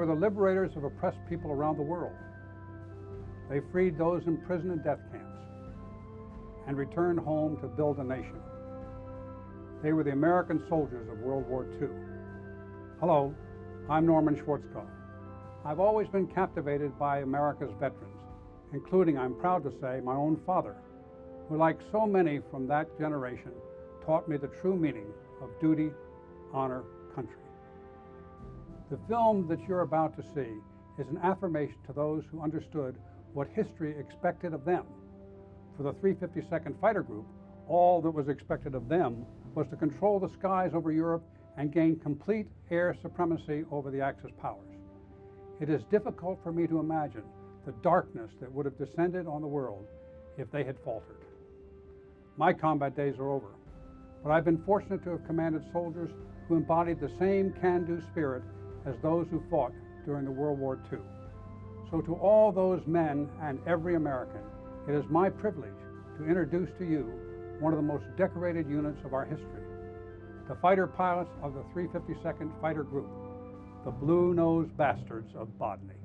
were the liberators of oppressed people around the world. They freed those in prison and death camps and returned home to build a nation. They were the American soldiers of World War II. Hello, I'm Norman Schwarzkopf. I've always been captivated by America's veterans, including, I'm proud to say, my own father, who, like so many from that generation, taught me the true meaning of duty, honor, country. The film that you're about to see is an affirmation to those who understood what history expected of them. For the 352nd Fighter Group, all that was expected of them was to control the skies over Europe and gain complete air supremacy over the Axis powers. It is difficult for me to imagine the darkness that would have descended on the world if they had faltered. My combat days are over, but I've been fortunate to have commanded soldiers who embodied the same can-do spirit as those who fought during the World War II. So to all those men and every American, it is my privilege to introduce to you one of the most decorated units of our history, the fighter pilots of the 352nd Fighter Group, the Blue-Nosed Bastards of Bodney.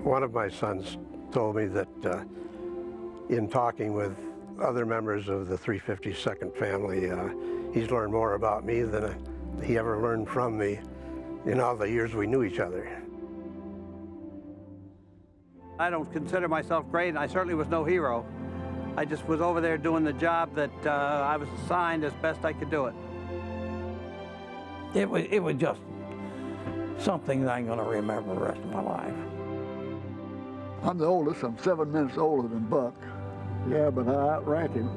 One of my sons told me that in talking with other members of the 352nd family, he's learned more about me than he ever learned from me in all the years we knew each other. I don't consider myself great, and I certainly was no hero. I just was over there doing the job that I was assigned as best I could do it. It was just something that I'm going to remember the rest of my life. I'm the oldest. I'm 7 minutes older than Buck. Yeah, but I outrank him.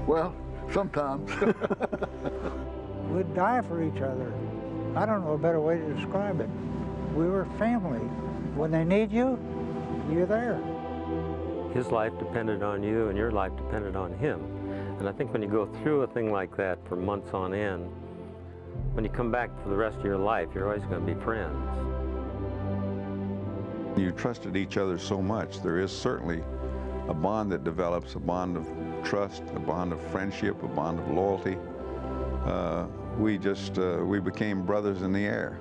Well, sometimes. We'd die for each other. I don't know a better way to describe it. We were family. When they need you, you're there. His life depended on you and your life depended on him. And I think when you go through a thing like that for months on end, when you come back for the rest of your life, you're always going to be friends. You trusted each other so much. There is certainly a bond that develops, a bond of trust, a bond of friendship, a bond of loyalty. We became brothers in the air.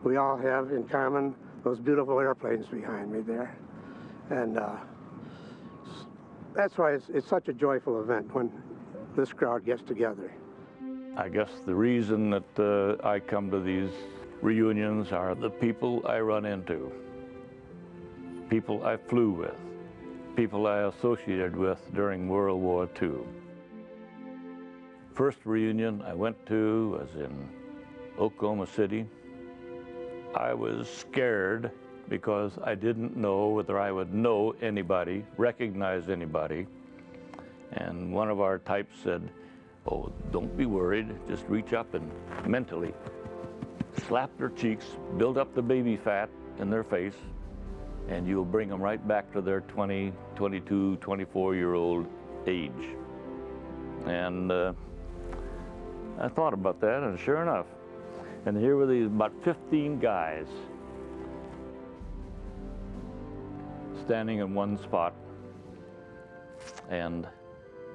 We all have in common those beautiful airplanes behind me there. And that's why it's such a joyful event when this crowd gets together. I guess the reason that I come to these reunions are the people I run into, people I flew with, people I associated with during World War II. First reunion I went to was in Oklahoma City. I was scared because I didn't know whether I would know anybody, recognize anybody. And one of our types said, "Oh, don't be worried, just reach up and mentally slap their cheeks, build up the baby fat in their face, and you'll bring them right back to their 20, 22, 24-year-old age." And I thought about that, and sure enough, and here were these about 15 guys standing in one spot, and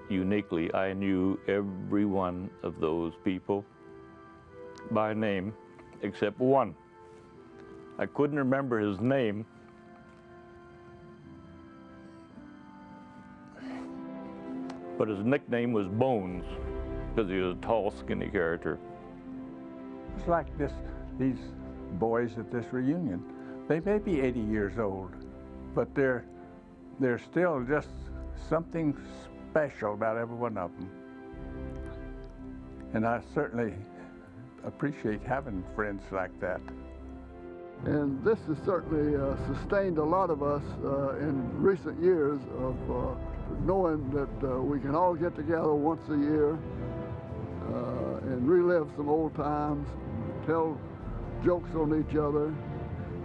uniquely, I knew every one of those people by name, except one. I couldn't remember his name, but his nickname was Bones, because he was a tall, skinny character. It's like these boys at this reunion. They may be 80 years old, but they're still just something special about every one of them. And I certainly appreciate having friends like that. And this has certainly sustained a lot of us in recent years of knowing that we can all get together once a year and relive some old times, tell jokes on each other,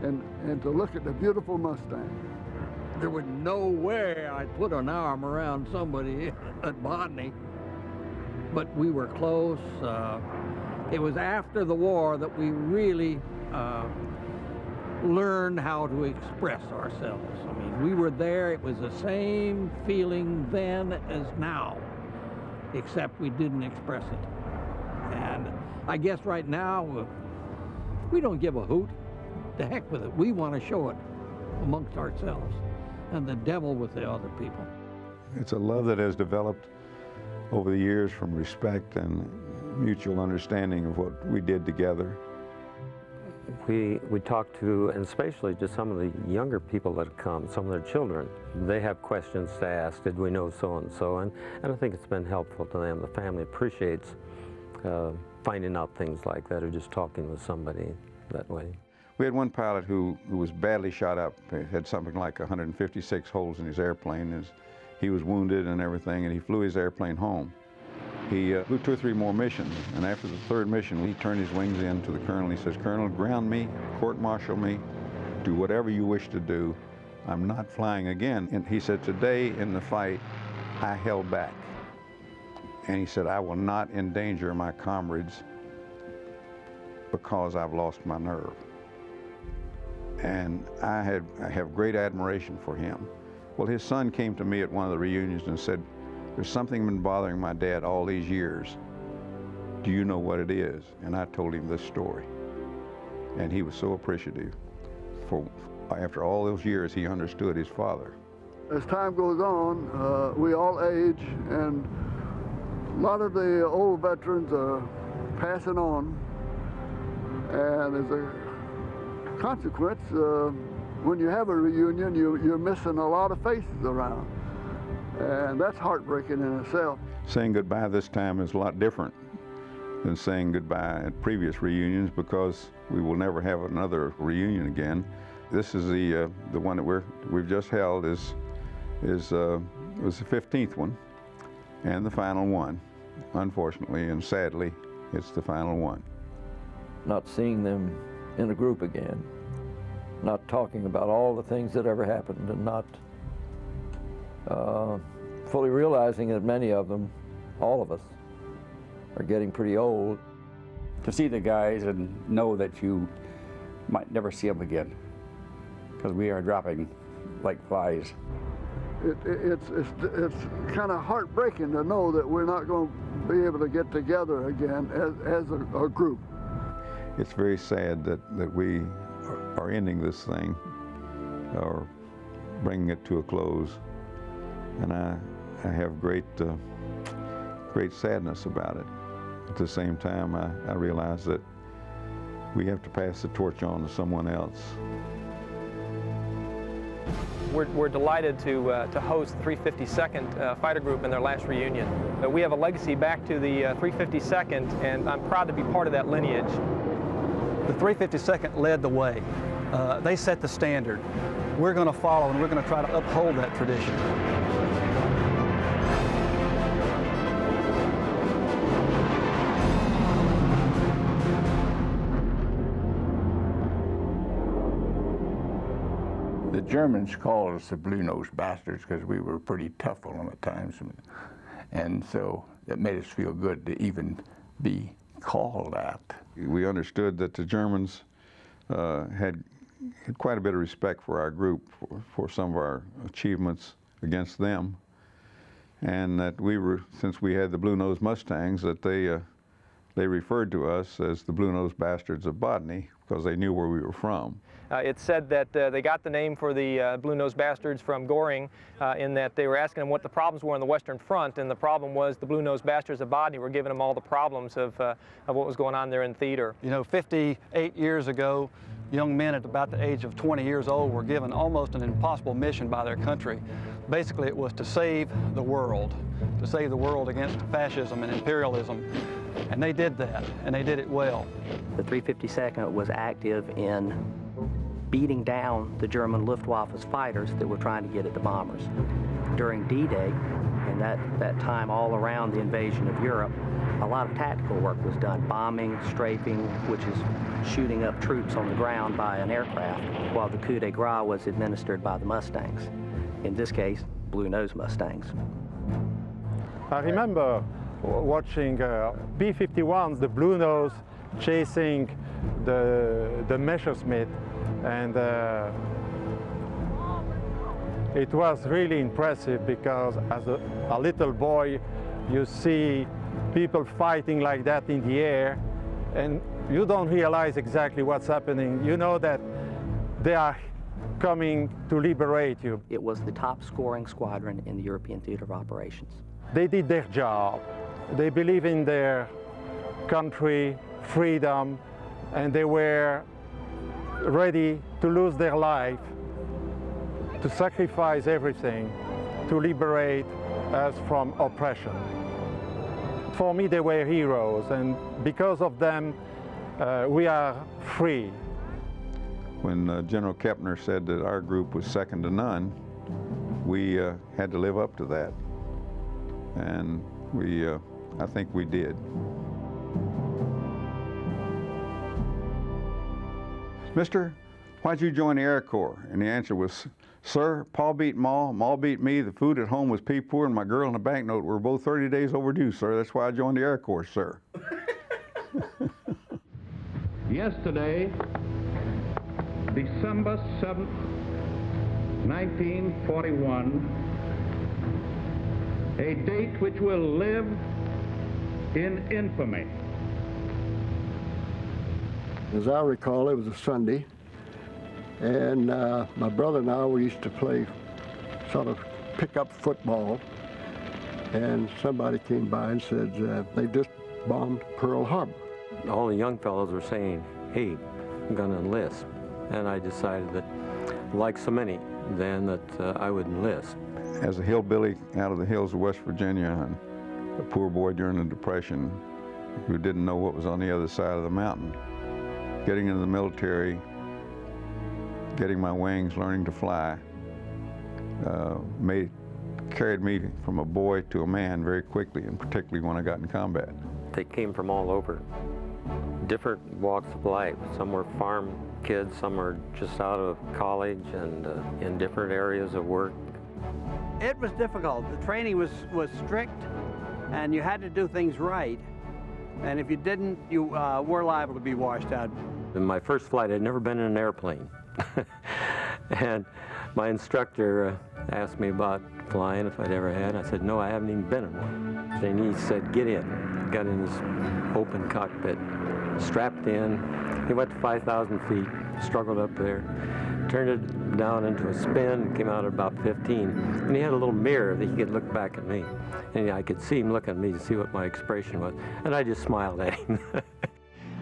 and to look at the beautiful Mustang. There was no way I'd put an arm around somebody at Bodney, but we were close. It was after the war that we really learned how to express ourselves. I mean, we were there. It was the same feeling then as now, except we didn't express it. And I guess right now, we don't give a hoot. The heck with it. We want to show it amongst ourselves, and the devil with the other people. It's a love that has developed over the years from respect and mutual understanding of what we did together. We talk to, and especially to some of the younger people that come, some of their children. They have questions to ask, did we know so-and-so? And I think it's been helpful to them. The family appreciates finding out things like that, or just talking with somebody that way. We had one pilot who was badly shot up. He had something like 156 holes in his airplane. He was wounded and everything, and he flew his airplane home. He flew 2 or 3 more missions, and after the 3rd mission, he turned his wings in to the colonel. He says, "Colonel, ground me, court-martial me, do whatever you wish to do. I'm not flying again." And he said, "Today in the fight, I held back." And he said, "I will not endanger my comrades because I've lost my nerve." And I have great admiration for him. Well, his son came to me at one of the reunions and said, "There's something been bothering my dad all these years. Do you know what it is?" And I told him this story. And he was so appreciative. After all those years, he understood his father. As time goes on, we all age, and a lot of the old veterans are passing on. And as a consequence, when you have a reunion, you're missing a lot of faces around. And that's heartbreaking in itself. Saying goodbye this time is a lot different than saying goodbye at previous reunions, because we will never have another reunion again. This is the one that we've just held was the 15th one and the final one, unfortunately, and sadly, it's the final one. Not seeing them in a group again, not talking about all the things that ever happened, and not fully realizing that many of them, all of us, are getting pretty old. To see the guys and know that you might never see them again, because we are dropping like flies. It's kind of heartbreaking to know that we're not going to be able to get together again as a group. It's very sad that we are ending this thing or bringing it to a close. And I have great sadness about it. At the same time, I realize that we have to pass the torch on to someone else. We're delighted to host the 352nd Fighter Group in their last reunion. We have a legacy back to the 352nd, and I'm proud to be part of that lineage. The 352nd led the way. They set the standard. We're going to follow, and we're going to try to uphold that tradition. The Germans called us the blue-nosed bastards because we were pretty tough on them at times. And so it made us feel good to even be called that. We understood that the Germans had quite a bit of respect for our group, for some of our achievements against them. And that we were, since we had the blue-nosed Mustangs, that they referred to us as the blue-nosed bastards of Bodney because they knew where we were from. It's said that they got the name for the blue-nosed bastards from Goring in that they were asking them what the problems were on the Western Front, and the problem was the blue-nosed bastards of Bodney were giving them all the problems of what was going on there in theater. You know, 58 years ago, young men at about the age of 20 years old were given almost an impossible mission by their country. Basically, it was to save the world against fascism and imperialism. And they did that, and they did it well. The 352nd was active in beating down the German Luftwaffe's fighters that were trying to get at the bombers. During D-Day, and that time all around the invasion of Europe, a lot of tactical work was done, bombing, strafing, which is shooting up troops on the ground by an aircraft, while the coup de grace was administered by the Mustangs. In this case, blue-nosed Mustangs. I remember watching B-51s, the Blue Nose, chasing the Messerschmitt, and it was really impressive because as a little boy you see people fighting like that in the air and you don't realize exactly what's happening. You know that they are coming to liberate you. It was the top scoring squadron in the European theater of operations. They did their job. They believe in their country, freedom, and they were ready to lose their life, to sacrifice everything, to liberate us from oppression. For me, they were heroes, and because of them, we are free. When General Kepner said that our group was second to none, we had to live up to that. And I think we did. Mister, why'd you join the Air Corps? And the answer was, sir, Pa beat Ma, Ma beat me, the food at home was pea poor, and my girl and the banknote were both 30 days overdue, sir. That's why I joined the Air Corps, sir. Yesterday, December 7th, 1941, a date which will live in infamy. As I recall, it was a Sunday, and my brother and I, we used to play sort of pick-up football, and somebody came by and said they just bombed Pearl Harbor. All the young fellows were saying, hey, I'm going to enlist. And I decided that, like so many then, that I would enlist. As a hillbilly out of the hills of West Virginia and a poor boy during the Depression who didn't know what was on the other side of the mountain, getting into the military, getting my wings, learning to fly, carried me from a boy to a man very quickly, and particularly when I got in combat. They came from all over, different walks of life. Some were farm kids, some were just out of college and in different areas of work. It was difficult. The training was strict, and you had to do things right. And if you didn't, you were liable to be washed out. In my first flight, I'd never been in an airplane. And my instructor asked me about flying, if I'd ever had. I said, no, I haven't even been in one. And he said, get in. Got in his open cockpit, strapped in. He went to 5,000 feet, struggled up there, turned it down into a spin, came out at about 15. And he had a little mirror that he could look back at me. And I could see him look at me to see what my expression was. And I just smiled at him.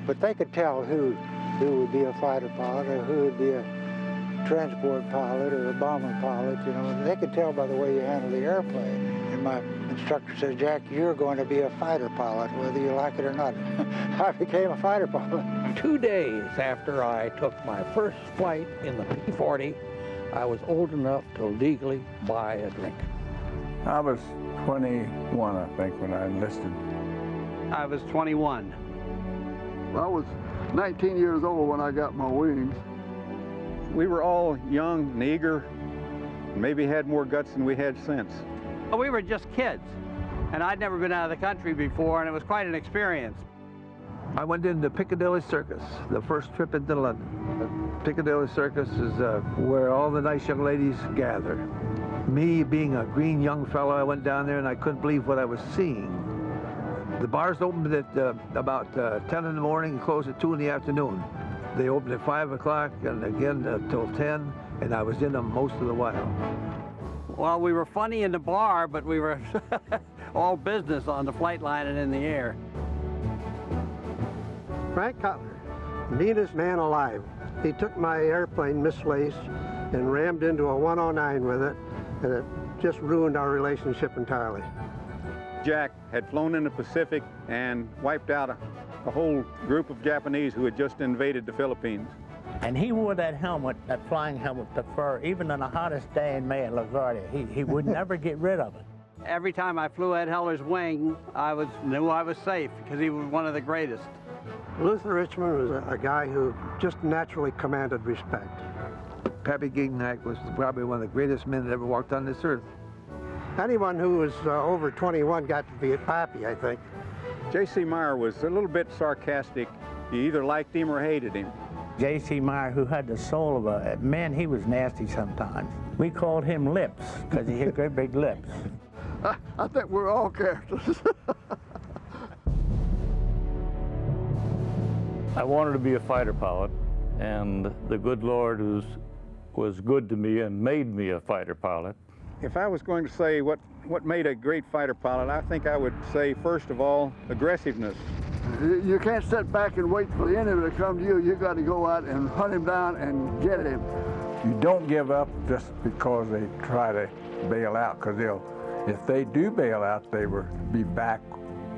But they could tell who would be a fighter pilot or who would be a transport pilot or a bomber pilot, you know. They could tell by the way you handle the airplane. And my instructor said, Jack, you're going to be a fighter pilot, whether you like it or not. I became a fighter pilot. 2 days after I took my first flight in the P-40, I was old enough to legally buy a drink. I was 21, I think, when I enlisted. I was 21. I was 19 years old when I got my wings. We were all young and eager, maybe had more guts than we had since. Well, we were just kids, and I'd never been out of the country before, and it was quite an experience. I went into Piccadilly Circus, the first trip into London. Piccadilly Circus is where all the nice young ladies gather. Me, being a green young fellow, I went down there and I couldn't believe what I was seeing. The bars opened at about 10 in the morning and closed at 2 in the afternoon. They opened at 5 o'clock and again till 10, and I was in them most of the while. Well, we were funny in the bar, but we were all business on the flight line and in the air. Frank Cutler, meanest man alive. He took my airplane mislaced and rammed into a 109 with it, and it just ruined our relationship entirely. Jack had flown in the Pacific and wiped out a whole group of Japanese who had just invaded the Philippines. And he wore that helmet, that flying helmet, the fur, even on the hottest day in May at LaGuardia. He would never get rid of it. Every time I flew Ed Heller's wing, I knew I was safe because he was one of the greatest. Luther Richmond was a guy who just naturally commanded respect. Pappy Gignac was probably one of the greatest men that ever walked on this earth. Anyone who was over 21 got to be a Pappy, I think. J.C. Meyer was a little bit sarcastic. You either liked him or hated him. J.C. Meyer, who had the soul of a man, he was nasty sometimes. We called him Lips, because he had great big lips. I think we're all characters. I wanted to be a fighter pilot, and the good Lord was good to me and made me a fighter pilot. If I was going to say what made a great fighter pilot, I think I would say, first of all, aggressiveness. You can't sit back and wait for the enemy to come to you. You got to go out and hunt him down and get him. You don't give up just because they try to bail out, because if they do bail out, they will be back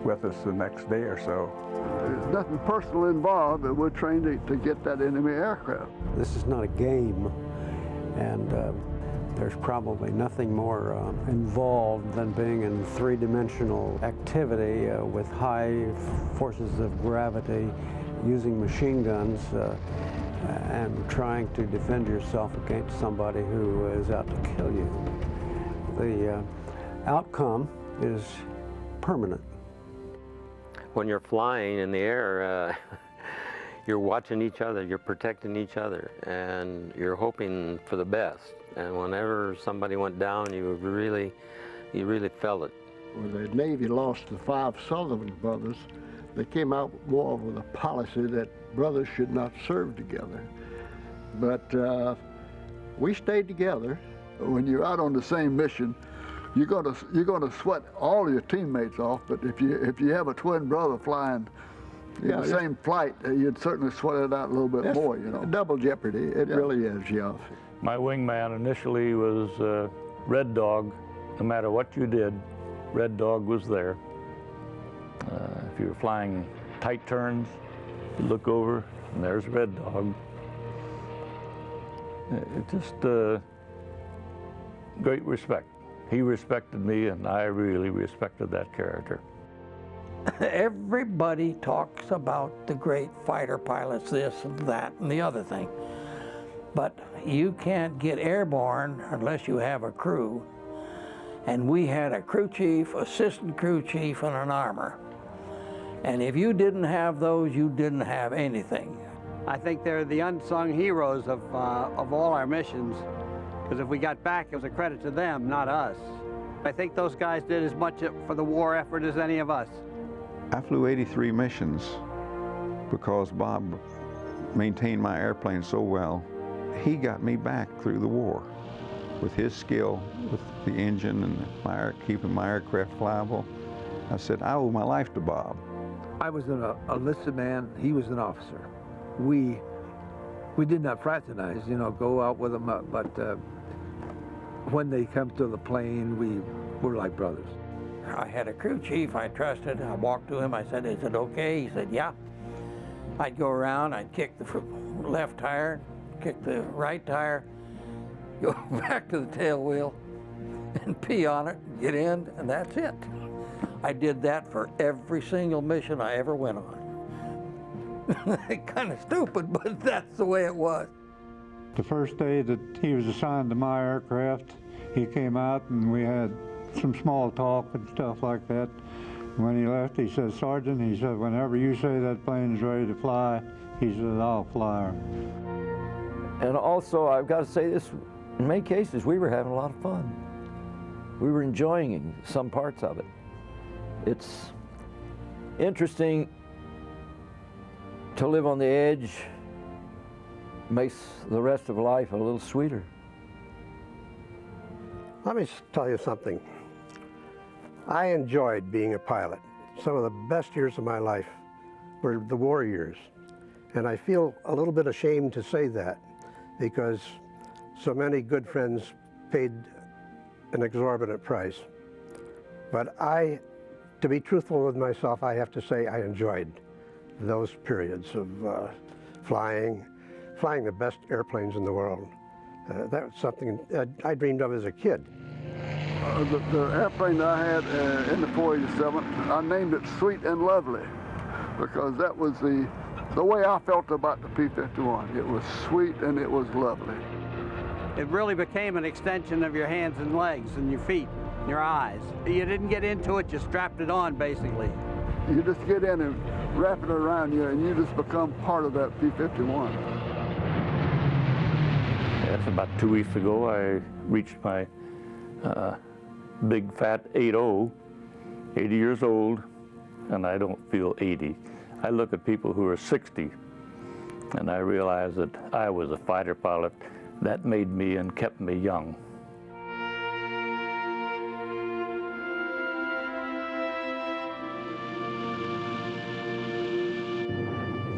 with us the next day or so. There's nothing personal involved, but we're trained to get that enemy aircraft. This is not a game, and there's probably nothing more involved than being in three-dimensional activity with high forces of gravity, using machine guns, and trying to defend yourself against somebody who is out to kill you. The outcome is permanent. When you're flying in the air, you're watching each other, you're protecting each other, and you're hoping for the best. And whenever somebody went down, you really felt it. When the Navy lost the 5 Sullivan brothers, they came out more with a policy that brothers should not serve together. But we stayed together. When you're out on the same mission, you're gonna sweat all your teammates off. But if you have a twin brother flying in the same flight, you'd certainly sweat it out a little bit more. You know, double jeopardy. It really is, yeah. My wingman initially was Red Dog. No matter what you did, Red Dog was there. If you were flying tight turns, you look over and there's Red Dog. It just great respect. He respected me, and I really respected that character. Everybody talks about the great fighter pilots, this and that and the other thing. But you can't get airborne unless you have a crew. And we had a crew chief, assistant crew chief, and an armor. And if you didn't have those, you didn't have anything. I think they're the unsung heroes of all our missions, because if we got back, it was a credit to them, not us. I think those guys did as much for the war effort as any of us. I flew 83 missions because Bob maintained my airplane so well. He got me back through the war with his skill, with the engine and keeping my aircraft flyable. I said, I owe my life to Bob. I was an enlisted man, he was an officer. We did not fraternize, you know, go out with them, but when they come to the plane, we were like brothers. I had a crew chief I trusted. I walked to him, I said, is it okay? He said, yeah. I'd go around, I'd kick the left tire, kick the right tire, go back to the tail wheel and pee on it, get in, and that's it. I did that for every single mission I ever went on. Kind of stupid, but that's the way it was. The first day that he was assigned to my aircraft, he came out and we had some small talk and stuff like that. When he left, he said, Sergeant, he said, whenever you say that plane is ready to fly, he said, I'll fly her. And also, I've got to say this, in many cases, we were having a lot of fun. We were enjoying some parts of it. It's interesting to live on the edge, makes the rest of life a little sweeter. Let me tell you something. I enjoyed being a pilot. Some of the best years of my life were the war years. And I feel a little bit ashamed to say that because so many good friends paid an exorbitant price. But to be truthful with myself, I have to say I enjoyed those periods of flying the best airplanes in the world. That was something I dreamed of as a kid. The airplane that I had in the 487, I named it Sweet and Lovely because that was the way I felt about the P-51. It was sweet and it was lovely. It really became an extension of your hands and legs and your feet, and your eyes. You didn't get into it, you strapped it on, basically. You just get in and wrap it around you, and you just become part of that P-51. Yes, about 2 weeks ago, I reached my big fat 80, 80 years old, and I don't feel 80. I look at people who are 60, and I realize that I was a fighter pilot. That made me and kept me young.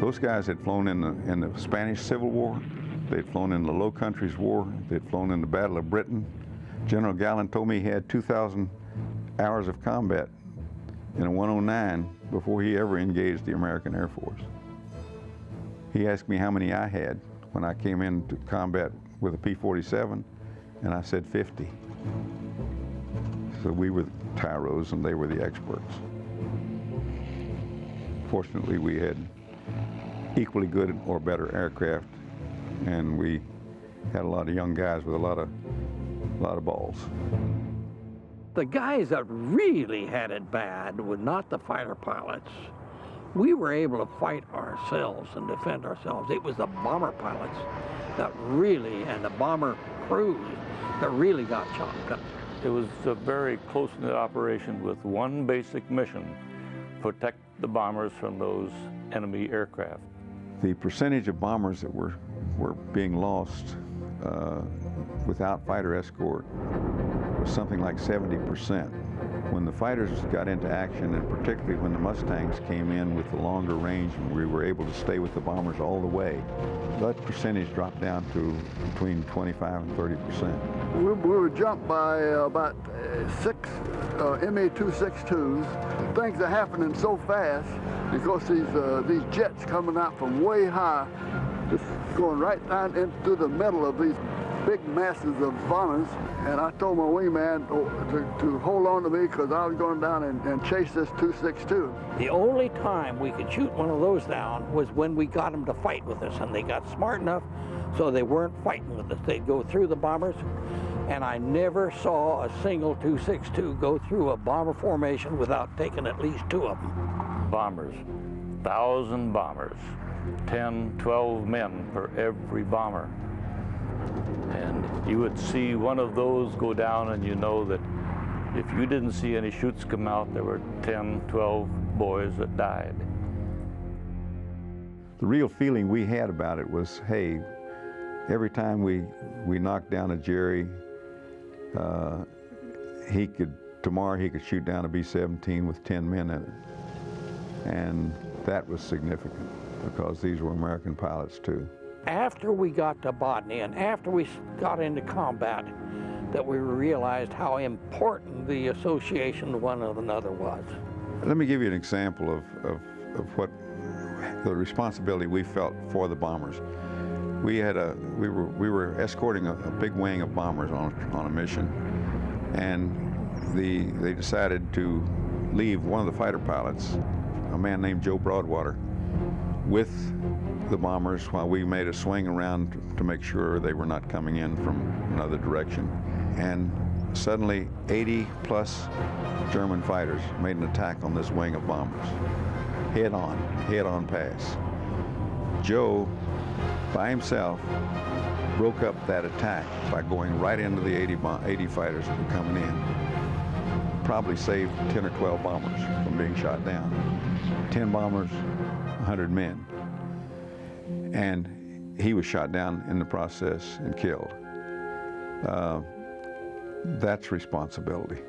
Those guys had flown in the Spanish Civil War. They'd flown in the Low Countries War. They'd flown in the Battle of Britain. General Gallant told me he had 2,000 hours of combat in a 109 before he ever engaged the American Air Force. He asked me how many I had when I came into combat with a P-47, and I said 50. So we were the tyros and they were the experts. Fortunately, we had equally good or better aircraft, and we had a lot of young guys with a lot of balls. The guys that really had it bad were not the fighter pilots. We were able to fight ourselves and defend ourselves. It was the bomber pilots that really, and the bomber crews that really got chopped up. It was a very close-knit operation with one basic mission: protect the bombers from those enemy aircraft. The percentage of bombers that were being lost without fighter escort was something like 70%. When the fighters got into action, and particularly when the Mustangs came in with the longer range and we were able to stay with the bombers all the way, that percentage dropped down to between 25 and 30%. We were jumped by about 6 Emmy 262s. Things are happening so fast because these jets coming out from way high, just going right down into the middle of these big masses of bombers. And I told my wingman to hold on to me because I was going down and chase this 262. The only time we could shoot one of those down was when we got them to fight with us, and they got smart enough so they weren't fighting with us. They'd go through the bombers, and I never saw a single 262 go through a bomber formation without taking at least 2 of them. Bombers, 1,000 bombers, 10, 12 men for every bomber. And you would see one of those go down and you know that if you didn't see any chutes come out, there were 10, 12 boys that died. The real feeling we had about it was, hey, every time we knocked down a Jerry, tomorrow he could shoot down a B-17 with 10 men in it. And that was significant because these were American pilots too. After we got to Bodney and after we got into combat, that we realized how important the association with one another was. Let me give you an example of what the responsibility we felt for the bombers. We were escorting a big wing of bombers on a mission, and they decided to leave one of the fighter pilots, a man named Joe Broadwater, with the bombers while we made a swing around to make sure they were not coming in from another direction. And suddenly 80+ German fighters made an attack on this wing of bombers. Head on pass. Joe, by himself, broke up that attack by going right into the 80 fighters that were coming in. Probably saved 10 or 12 bombers from being shot down. 10 bombers, 100 men. And he was shot down in the process and killed. That's responsibility.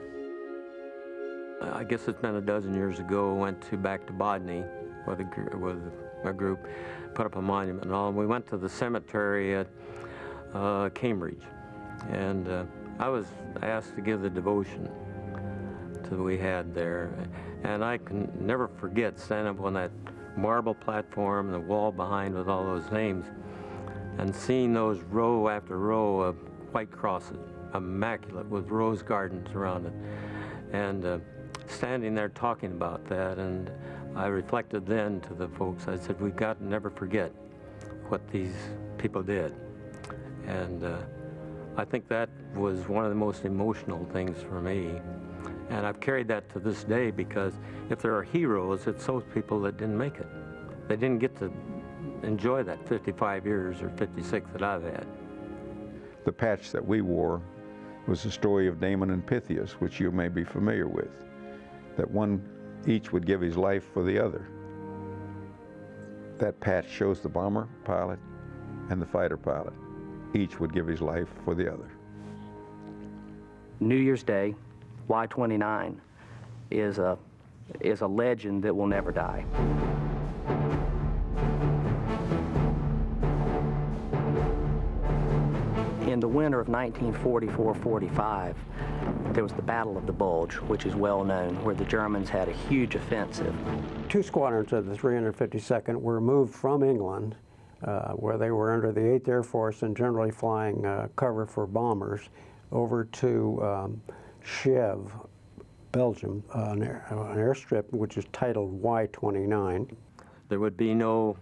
I guess it's been a dozen years ago. I went back to Bodney with a group, put up a monument and all. And we went to the cemetery at Cambridge, and I was asked to give the devotion that we had there. And I can never forget standing up on that marble platform, the wall behind with all those names, and seeing those row after row of white crosses, immaculate, with rose gardens around it, and standing there talking about that. And I reflected then to the folks, I said, we've got to never forget what these people did. And I think that was one of the most emotional things for me. And I've carried that to this day, because if there are heroes, it's those people that didn't make it. They didn't get to enjoy that 55 years or 56 that I've had. The patch that we wore was the story of Damon and Pythias, which you may be familiar with, that each would give his life for the other. That patch shows the bomber pilot and the fighter pilot. Each would give his life for the other. New Year's Day, Y-29, is a legend that will never die. In the winter of 1944-45, there was the Battle of the Bulge, which is well known, where the Germans had a huge offensive. 2 squadrons of the 352nd were moved from England, where they were under the 8th Air Force and generally flying cover for bombers, over to Chev, Belgium, an airstrip which is titled Y-29. There would be no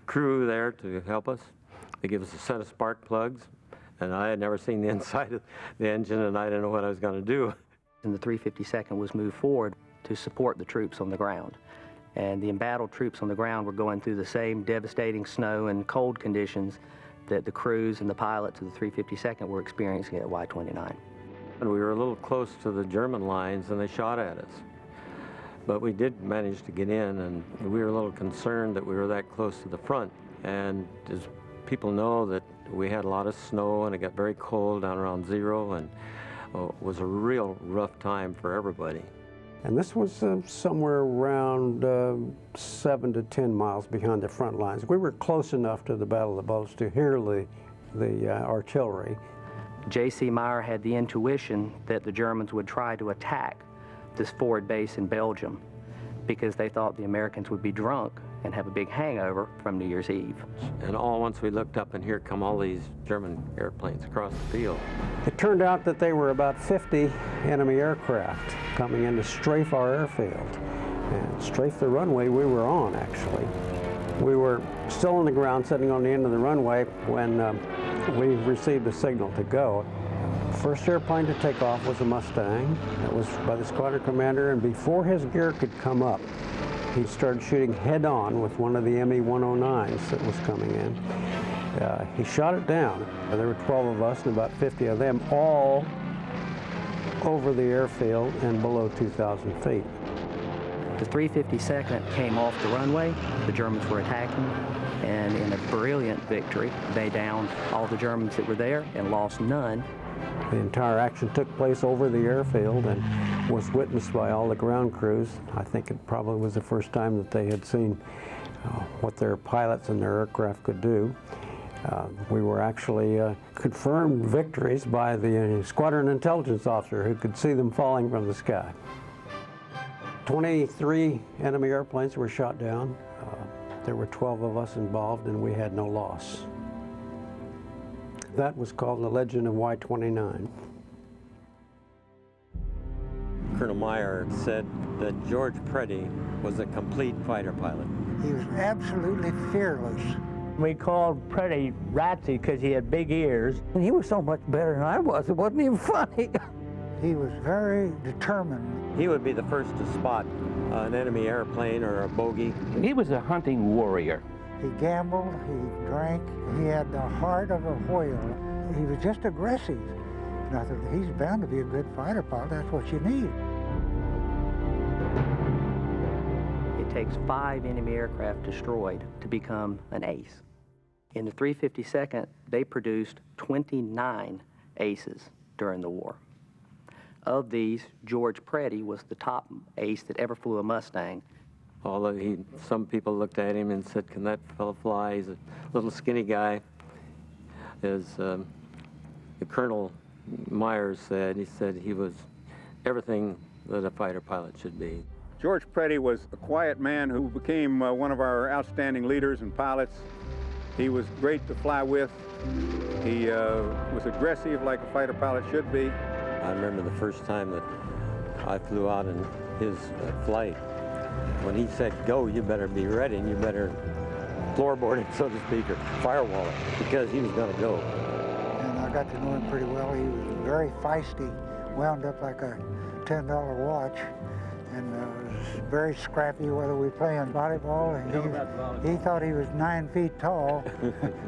crew there to help us. They give us a set of spark plugs, and I had never seen the inside of the engine, and I didn't know what I was going to do. And the 352nd was moved forward to support the troops on the ground. And the embattled troops on the ground were going through the same devastating snow and cold conditions that the crews and the pilots of the 352nd were experiencing at Y-29. And we were a little close to the German lines, and they shot at us. But we did manage to get in, and we were a little concerned that we were that close to the front. And as people know, that we had a lot of snow, and it got very cold down around 0, and it was a real rough time for everybody. And this was somewhere around 7 to 10 miles behind the front lines. We were close enough to the Battle of the Bulge to hear the artillery. J.C. Meyer had the intuition that the Germans would try to attack this forward base in Belgium because they thought the Americans would be drunk and have a big hangover from New Year's Eve. And all once we looked up, and here come all these German airplanes across the field. It turned out that they were about 50 enemy aircraft coming in to strafe our airfield and strafe the runway we were on, actually. We were still on the ground, sitting on the end of the runway, when we received a signal to go. First airplane to take off was a Mustang. It was by the squadron commander, and before his gear could come up, he started shooting head-on with one of the Emmy 109s that was coming in. He shot it down. There were 12 of us and about 50 of them, all over the airfield and below 2,000 feet. The 352nd came off the runway. The Germans were attacking, and in a brilliant victory, they downed all the Germans that were there and lost none. The entire action took place over the airfield and was witnessed by all the ground crews. I think it probably was the first time that they had seen what their pilots and their aircraft could do. We were actually confirmed victories by the squadron intelligence officer who could see them falling from the sky. 23 enemy airplanes were shot down. There were 12 of us involved and we had no loss. That was called the Legend of Y-29. Colonel Meyer said that George Preddy was a complete fighter pilot. He was absolutely fearless. We called Preddy Ratsy because he had big ears. And he was so much better than I was, it wasn't even funny. He was very determined. He would be the first to spot an enemy airplane or a bogey. He was a hunting warrior. He gambled, he drank, he had the heart of a whale. He was just aggressive. And I thought, he's bound to be a good fighter pilot, that's what you need. It takes 5 enemy aircraft destroyed to become an ace. In the 352nd, they produced 29 aces during the war. Of these, George Preddy was the top ace that ever flew a Mustang. Although some people looked at him and said, can that fellow fly? He's a little skinny guy. As the Colonel Myers said, he said he was everything that a fighter pilot should be. George Preddy was a quiet man who became one of our outstanding leaders and pilots. He was great to fly with. He was aggressive like a fighter pilot should be. I remember the first time that I flew out in his flight. When he said, go, you better be ready and you better floorboard it, so to speak, or firewall it, because he was going to go. And I got to know him pretty well. He was very feisty, wound up like a $10 watch, and was very scrappy whether we playing volleyball. He thought he was 9 feet tall,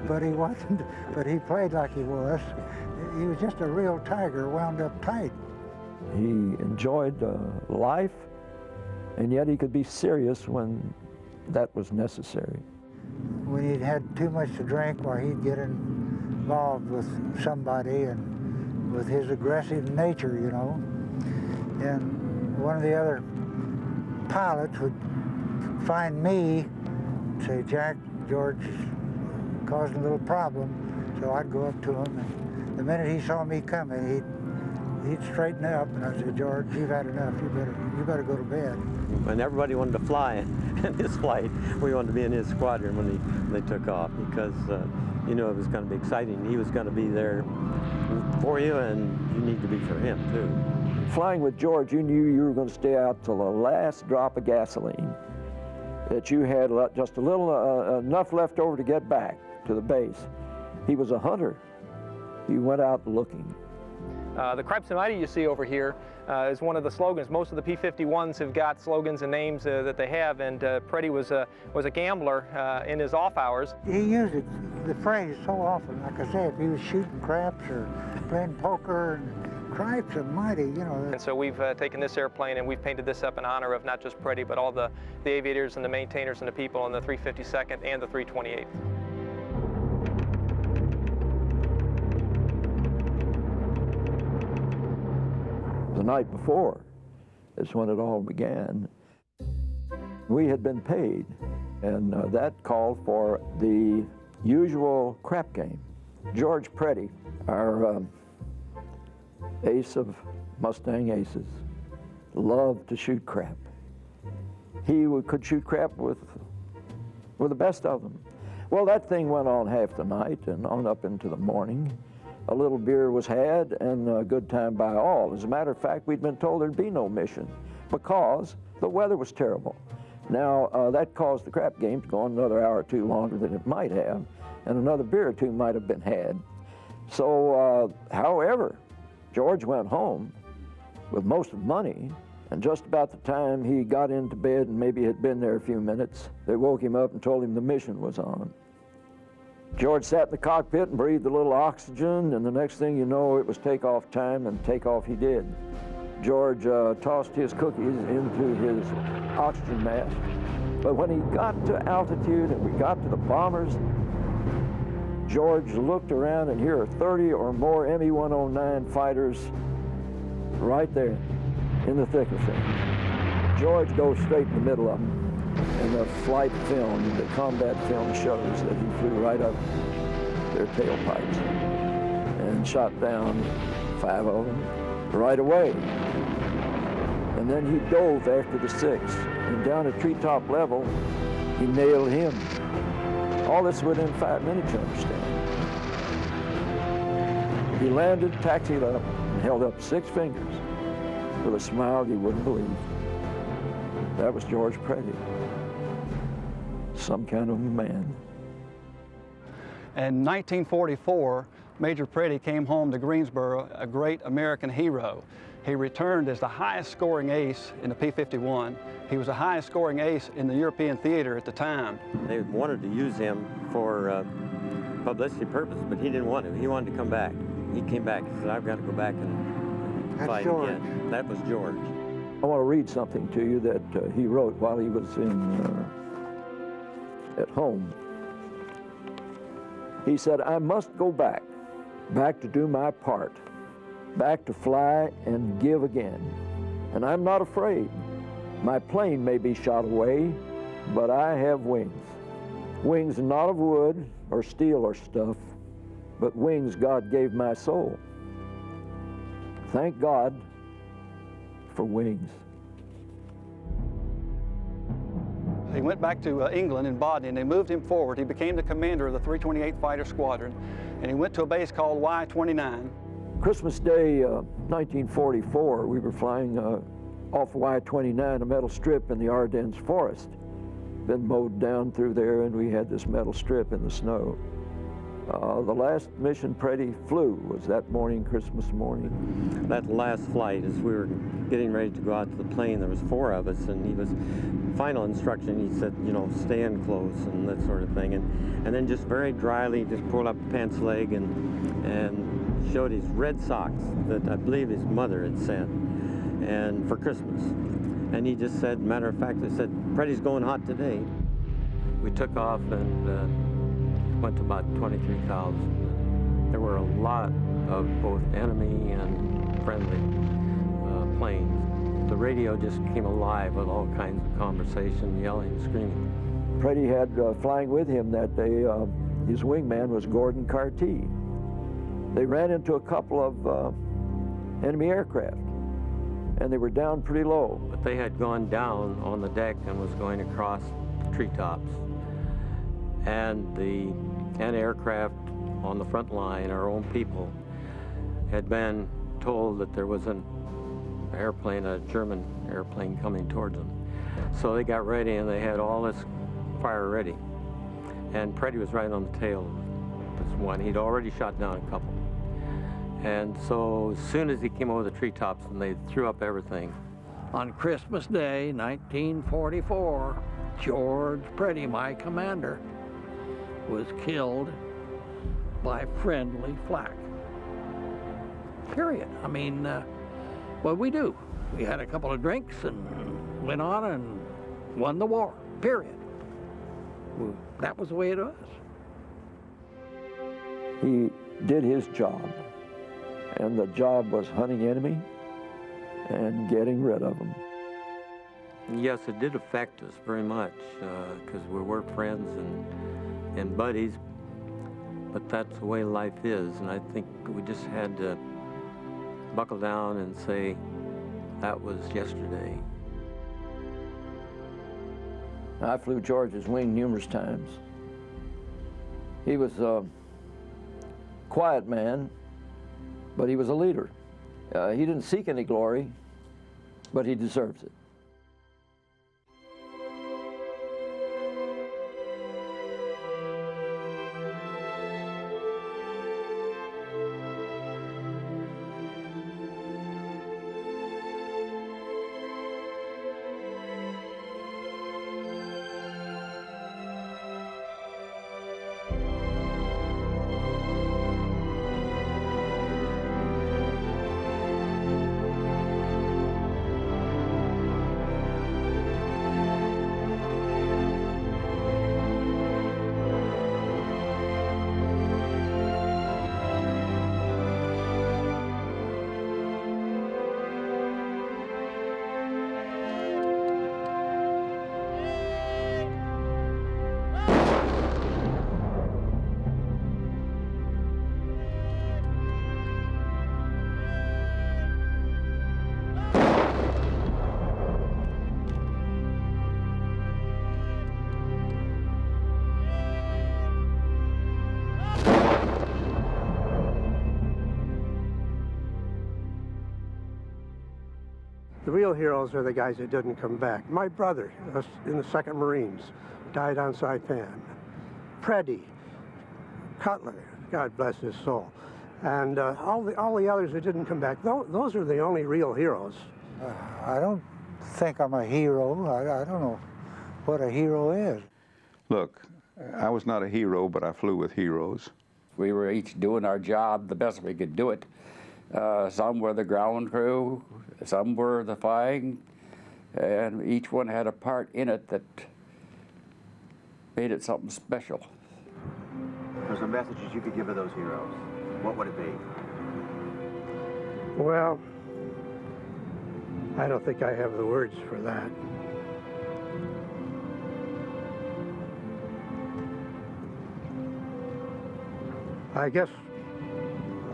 but he wasn't, but he played like he was. He was just a real tiger, wound up tight. He enjoyed life, and yet he could be serious when that was necessary. When he'd had too much to drink, or he'd get involved with somebody and with his aggressive nature, you know. And one of the other pilots would find me, say, Jack, George caused a little problem. So I'd go up to him, and the minute he saw me coming, he'd straighten up, and I'd say, George, you've had enough. You better go to bed. And everybody wanted to fly in his flight. We wanted to be in his squadron when they took off, because you know it was going to be exciting. He was going to be there for you, and you need to be for him too. Flying with George, you knew you were going to stay out till the last drop of gasoline, that you had just a little enough left over to get back to the base. He was a hunter. He went out looking. The Cripes and Mighty you see over here is one of the slogans. Most of the P-51s have got slogans and names that they have, and Preddy was a gambler in his off hours. He used the phrase so often. Like I say, if he was shooting craps or playing poker, and Cripes and Mighty, you know. And so we've taken this airplane and we've painted this up in honor of not just Preddy, but all the aviators and the maintainers and the people in the 352nd and the 328th. The night before is when it all began. We had been paid, and that called for the usual crap game. George Preddy, our ace of Mustang aces, loved to shoot crap. He could shoot crap with the best of them. Well, that thing went on half the night and on up into the morning. A little beer was had and a good time by all. As a matter of fact, we'd been told there'd be no mission because the weather was terrible. Now, that caused the crap game to go on another hour or two longer than it might have, and another beer or two might have been had. So, however, George went home with most of the money, and just about the time he got into bed and maybe had been there a few minutes, they woke him up and told him the mission was on. George sat in the cockpit and breathed a little oxygen, and the next thing you know, it was takeoff time, and takeoff he did. George tossed his cookies into his oxygen mask, but when he got to altitude and we got to the bombers, George looked around, and here are 30 or more Emmy 109 fighters right there in the thick of things. George goes straight in the middle of them. And the flight film, the combat film, shows that he flew right up their tailpipes and shot down 5 of them right away. And then he dove after the 6th, and down at treetop level, he nailed him. All this within 5 minutes, you understand. He landed, taxied up, and held up 6 fingers with a smile you wouldn't believe. That was George Preddy. Some kind of a man. In 1944, Major Preddy came home to Greensboro, a great American hero. He returned as the highest scoring ace in the P-51. He was the highest scoring ace in the European theater at the time. They wanted to use him for publicity purposes, but he didn't want to. He wanted to come back. He came back. He said, I've got to go back and fight again. That was George. I want to read something to you that he wrote while he was at home. He said, I must go back to do my part, back to fly and give again. And I'm not afraid. My plane may be shot away, but I have wings. Wings not of wood or steel or stuff, but wings God gave my soul. Thank God for wings. He went back to England in Bodney, and they moved him forward. He became the commander of the 328th Fighter Squadron, and he went to a base called Y-29. Christmas Day, 1944, we were flying off Y-29, a metal strip in the Ardennes forest. Been mowed down through there, and we had this metal strip in the snow. The last mission Preddy flew was that morning, Christmas morning. That last flight, as we were getting ready to go out to the plane, there was 4 of us, and he was, final instruction, he said, you know, stand close and that sort of thing. And then just very dryly just pulled up the pants leg and showed his red socks that I believe his mother had sent and for Christmas. And he just said, matter of fact, he said, Preddy's going hot today. We took off and went to about 23,000. There were a lot of both enemy and friendly planes. The radio just came alive with all kinds of conversation, yelling, screaming. Preddy had flying with him that day, his wingman was Gordon Carty. They ran into a couple of enemy aircraft, and they were down pretty low. But they had gone down on the deck and was going across the treetops. And the anti-aircraft on the front line, our own people, had been told that there was an airplane, a German airplane coming towards them. So they got ready and they had all this fire ready. And Preddy was right on the tail of this one. He'd already shot down a couple. And so as soon as he came over the treetops and they threw up everything. On Christmas Day, 1944, George Preddy, my commander, was killed by friendly flak. Period. I mean, what we do? We had a couple of drinks and went on and won the war. Period. That was the way it was. He did his job, and the job was hunting enemy and getting rid of them. Yes, it did affect us very much because we were friends and buddies, but that's the way life is, and I think we just had to buckle down and say, that was yesterday. I flew George's wing numerous times. He was a quiet man, but he was a leader. He didn't seek any glory, but he deserves it. The real heroes are the guys that didn't come back. My brother in the 2nd Marines died on Saipan. Preddy, Cutler, God bless his soul, and all the others that didn't come back. Those are the only real heroes. I don't think I'm a hero. I don't know what a hero is. Look, I was not a hero, but I flew with heroes. We were each doing our job the best we could do it. Some were the ground crew, some were the flying, and each one had a part in it that made it something special. If there's a message you could give to those heroes, what would it be? Well, I don't think I have the words for that. I guess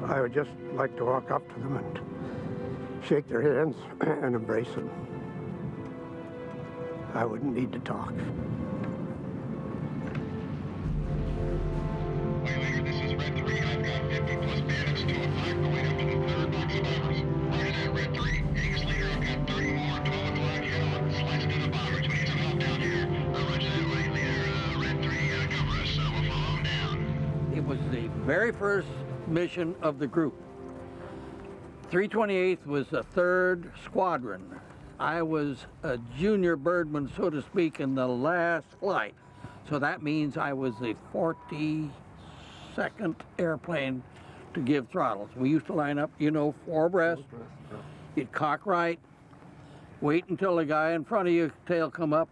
I would just like to walk up to them and shake their hands and embrace them. I wouldn't need to talk. It was the very first mission of the group. 328th was the 3rd Squadron. I was a junior birdman, so to speak, in the last flight. So that means I was the 42nd airplane to give throttles. We used to line up, you know, 4 abreast. You'd cock right, wait until the guy in front of you, tail come up,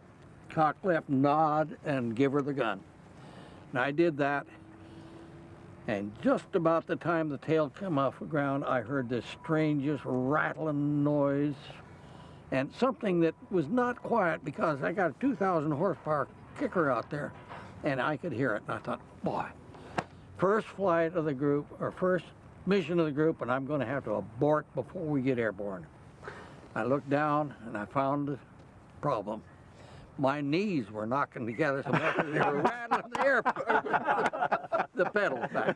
cock left, nod, and give her the gun. And I did that. And just about the time the tail came off the ground, I heard this strangest rattling noise and something that was not quiet because I got a 2,000 horsepower kicker out there and I could hear it. And I thought, boy, first flight of the group or first mission of the group, and I'm going to have to abort before we get airborne. I looked down and I found the problem. My knees were knocking together so much that they were rattling the pedals back.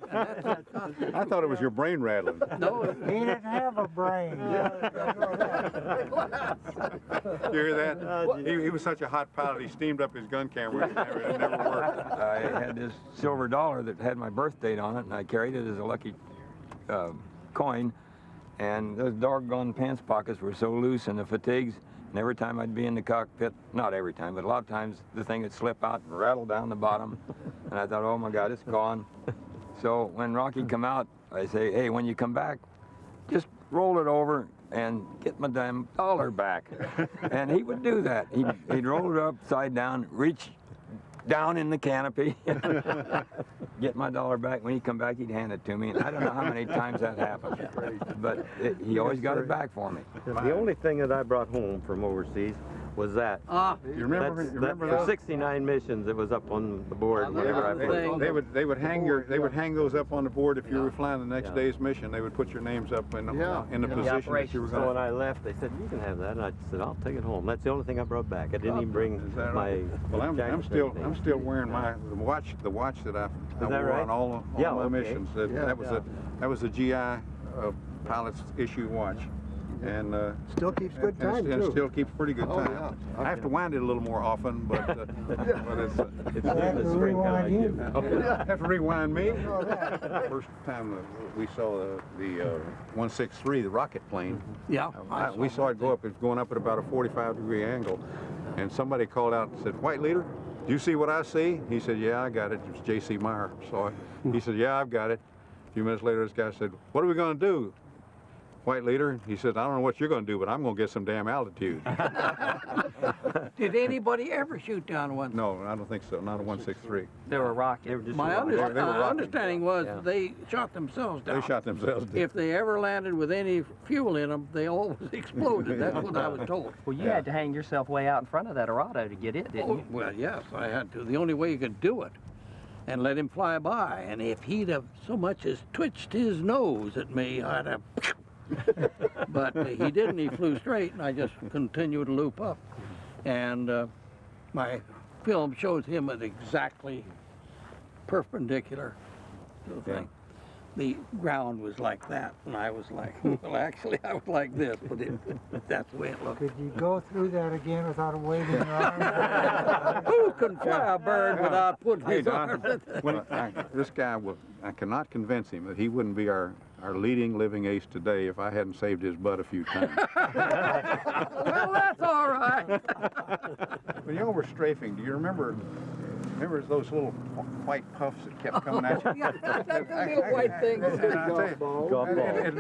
I thought it was your brain rattling. No, he didn't have a brain. You hear that? He was such a hot pilot, he steamed up his gun camera. It never worked. I had this silver dollar that had my birth date on it, and I carried it as a lucky coin. And those doggone pants pockets were so loose and the fatigues. And every time I'd be in the cockpit, not every time, but a lot of times the thing would slip out and rattle down the bottom. And I thought, oh my God, it's gone. So when Rocky come out, I say, hey, when you come back, just roll it over and get my damn dollar back. And he would do that. He'd roll it upside down, reach down in the canopy, get my dollar back. When he'd come back, he'd hand it to me. And I don't know how many times that happened, but he always got it back for me. The only thing that I brought home from overseas was that. You remember For 69 missions, it was up on the board. Whenever I put They would hang those up on the board if you were flying the next day's mission. They would put your names up in the position that you were going. So when I left, they said, you can have that. And I said, I'll take it home. That's the only thing I brought back. I didn't even bring my Well, I'm still wearing the watch that I wore on all my missions. That was a GI pilot's issue watch. And still keeps good time, and too. still keeps pretty good time. Yeah. I have to wind it a little more often, but it's the spring kind of you. Have to rewind me. First time we saw the 163, the rocket plane. Yeah. We saw it go up. It's going up at about a 45-degree angle, and somebody called out and said, "White leader, do you see what I see?" He said, "Yeah, I got it." It was J.C. Meyer saw it. He said, "Yeah, I've got it." A few minutes later, this guy said, "What are we going to do?" White leader, he said, "I don't know what you're going to do, but I'm going to get some damn altitude." Did anybody ever shoot down one? No, I don't think so. Not a 163. They were rockets. My understanding was they shot themselves down. They shot themselves down. If they ever landed with any fuel in them, they always exploded. That's what I was told. Well, you had to hang yourself way out in front of that Arado to get it, didn't you? Well, yes, I had to. The only way you could do it and let him fly by. And if he'd have so much as twitched his nose at me, I'd have... But he didn't. He flew straight, and I just continued to loop up. And my film shows him at exactly perpendicular to the thing. the ground was like that, and I was like, well, actually, I was like this, but that's the way it looked. Could you go through that again without waving your arms? Who can fly a bird without putting his arms in it? This guy, I cannot convince him that he wouldn't be our leading living ace today if I hadn't saved his butt a few times. Well, that's all right. When you were strafing, do you remember those little white puffs that kept coming at you? Yeah, that's the little white thing.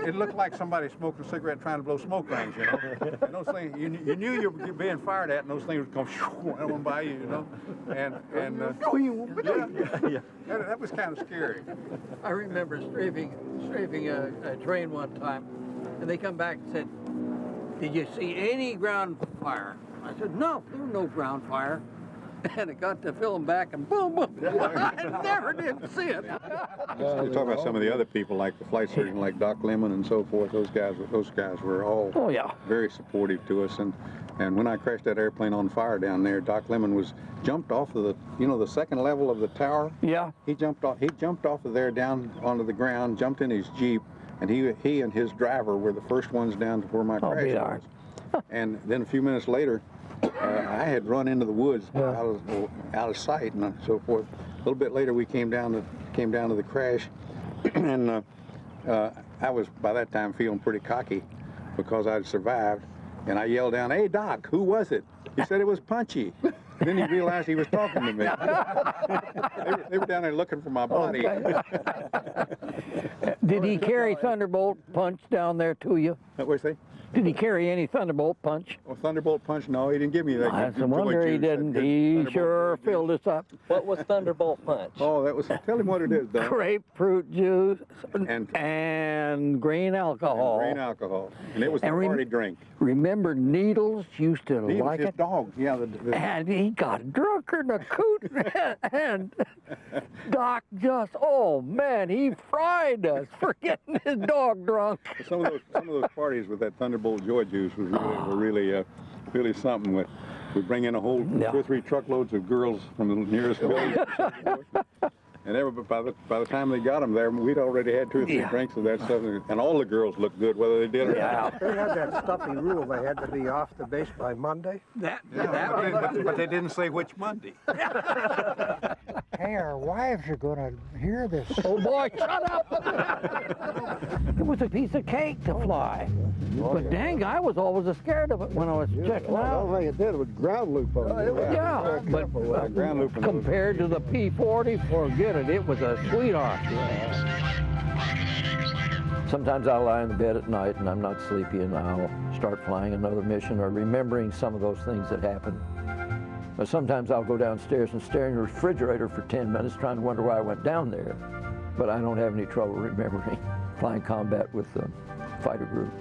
It looked like somebody smoking a cigarette trying to blow smoke rings, you know. And those things, you knew you were being fired at, and those things would come on by you, you know. And that was kind of scary. I remember strafing a train one time, and they come back and said, "Did you see any ground fire?" I said, "No, there was no ground fire." And it got to film back, and boom, boom. I never did see it. You talk about some of the other people, like the flight surgeon, like Doc Lemon and so forth. Those guys were all very supportive to us. And when I crashed that airplane on fire down there, Doc Lemon was jumped off of the second level of the tower. Yeah. He jumped off of there down onto the ground, jumped in his Jeep, and he and his driver were the first ones down to where my crash was. And then a few minutes later, I had run into the woods out of sight and so forth. A little bit later, we came down to the crash, and I was by that time feeling pretty cocky because I'd survived. And I yelled down, "Hey Doc, who was it?" He said it was Punchy. And then he realized he was talking to me. They were down there looking for my body. Did he carry Thunderbolt punch down there to you? What was he? Did he carry any Thunderbolt punch? Well, Thunderbolt punch? No, he didn't give me that. That's a wonder he didn't. He sure filled us up. What was Thunderbolt punch? Oh, that was. Tell him what it is, Doc. Grapefruit juice and grain alcohol. Green alcohol, and it was the party drink. Remember, Needles used to like his it. Dog, yeah. And he got drunker than a coot, and Doc just, oh man, he fried us for getting his dog drunk. Some of those parties with that Thunderbolt joy juice were really something. We bring in a whole 2 or 3 truckloads of girls from the nearest village. And by the time they got them there, we'd already had 2 or 3 drinks of that stuff, and all the girls looked good, whether they did or not. They had that stuffy rule they had to be off the base by Monday. But they didn't say which Monday. Hey, our wives are going to hear this. Oh boy, shut up! It was a piece of cake to fly. But dang, I was always scared of it when I was checking out. I don't think it did. It was ground loop on it. Yeah, but ground loop compared to the P-40, forget it. It was a sweetheart. Sometimes I'll lie in the bed at night and I'm not sleepy and I'll start flying another mission or remembering some of those things that happened. But sometimes I'll go downstairs and stare in the refrigerator for 10 minutes trying to wonder why I went down there. But I don't have any trouble remembering flying combat with the fighter group.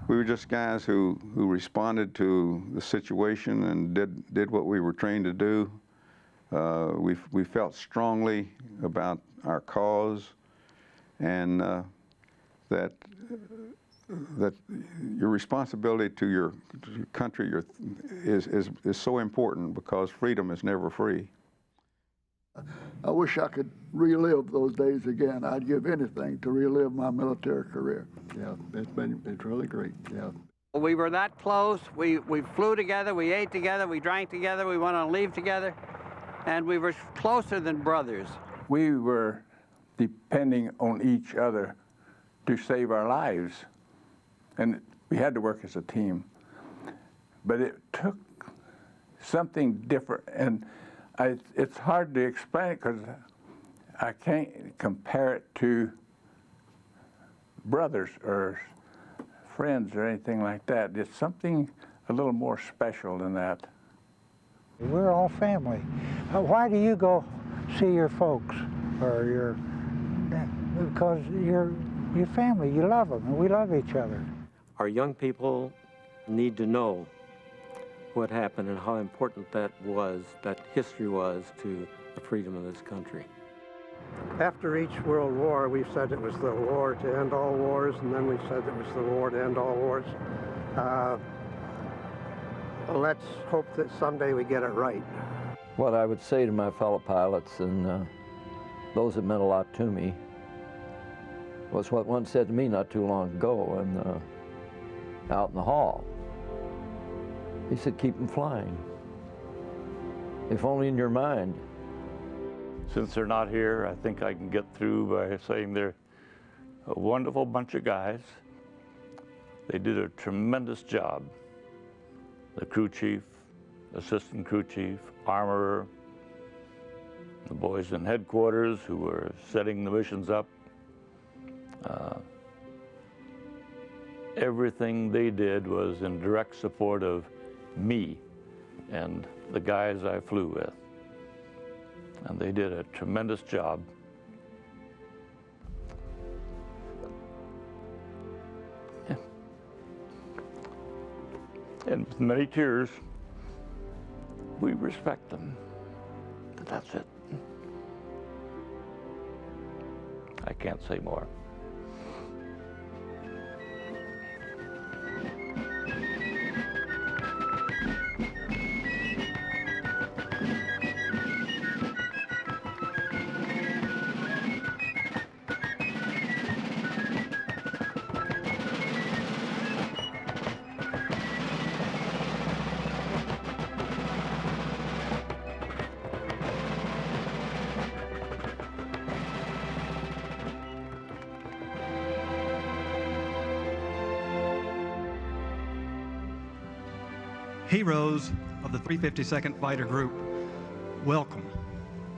We were just guys who responded to the situation and did what we were trained to do. We felt strongly about our cause, and that your responsibility to your country is so important because freedom is never free. I wish I could relive those days again. I'd give anything to relive my military career. Yeah, it's really great, yeah. We were that close. We flew together, we ate together, we drank together, we went on leave together, and we were closer than brothers. We were depending on each other to save our lives, and we had to work as a team. But it took something different, and it's hard to explain it because I can't compare it to brothers or friends or anything like that. It's something a little more special than that. We're all family. Why do you go see your folks or your? Because you're family. You love them, and we love each other. Our young people need to know what happened and how important that history was to the freedom of this country. After each World War, we said it was the war to end all wars, and then we said it was the war to end all wars. Let's hope that someday we get it right. What I would say to my fellow pilots and those that meant a lot to me was what one said to me not too long ago out in the hall. He said, keep them flying, if only in your mind. Since they're not here, I think I can get through by saying they're a wonderful bunch of guys. They did a tremendous job. The crew chief, assistant crew chief, armorer, the boys in headquarters who were setting the missions up. Everything they did was in direct support of me and the guys I flew with. And they did a tremendous job. Yeah. And with many tears, we respect them. But that's it. I can't say more. Heroes of the 352nd Fighter Group, welcome.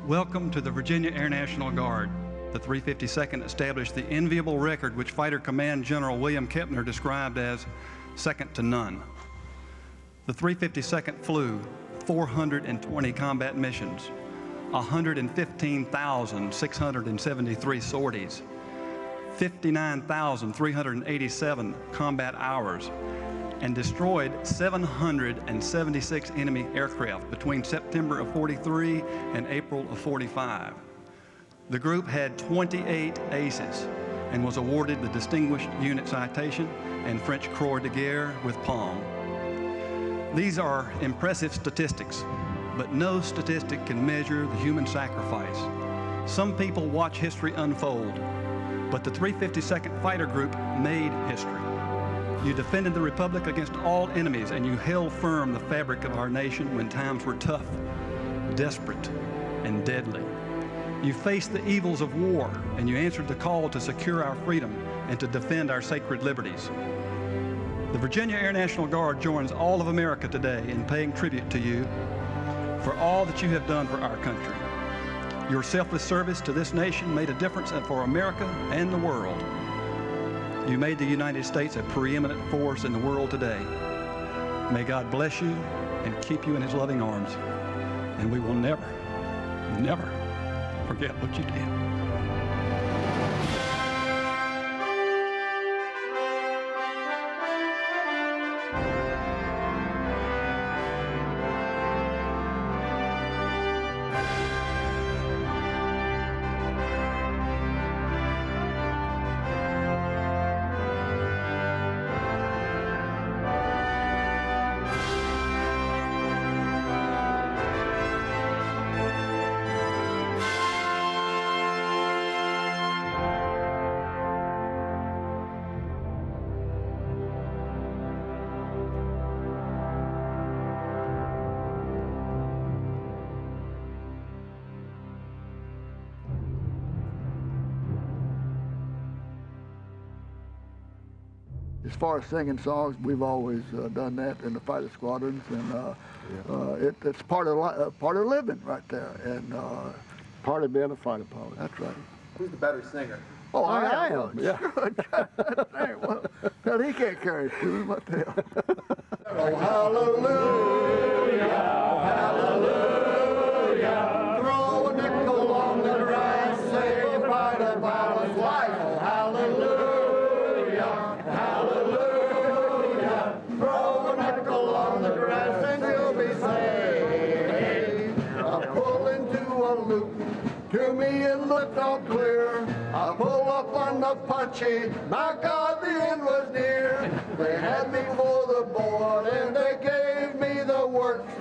Welcome to the Virginia Air National Guard. The 352nd established the enviable record which Fighter Command General William Kempner described as second to none. The 352nd flew 420 combat missions, 115,673 sorties, 59,387 combat hours, and destroyed 776 enemy aircraft between September of '43 and April of '45. The group had 28 aces and was awarded the Distinguished Unit Citation and French Croix de Guerre with Palm. These are impressive statistics, but no statistic can measure the human sacrifice. Some people watch history unfold, but the 352nd Fighter Group made history. You defended the Republic against all enemies, and you held firm the fabric of our nation when times were tough, desperate, and deadly. You faced the evils of war, and you answered the call to secure our freedom and to defend our sacred liberties. The Virginia Air National Guard joins all of America today in paying tribute to you for all that you have done for our country. Your selfless service to this nation made a difference for America and the world. You made the United States a preeminent force in the world today. May God bless you and keep you in His loving arms. And we will never, never forget what you did. As far as singing songs, we've always done that in the fighter squadrons, and it's part of living right there, and part of being a fighter pilot. That's right. Who's the better singer? Oh, I am. am. Yeah. Well, he can't carry a tune. What the hell? Oh, hallelujah, hallelujah. Throw a nickel on the grass, save a fighter pilot's life. Oh, hallelujah, hallelujah. Throw a nickel on the grass and you'll be saved. I pull into a loop. To me it looked all clear. I pull up on the punchy. My God, the end was near. They had me for the board and they gave me the works.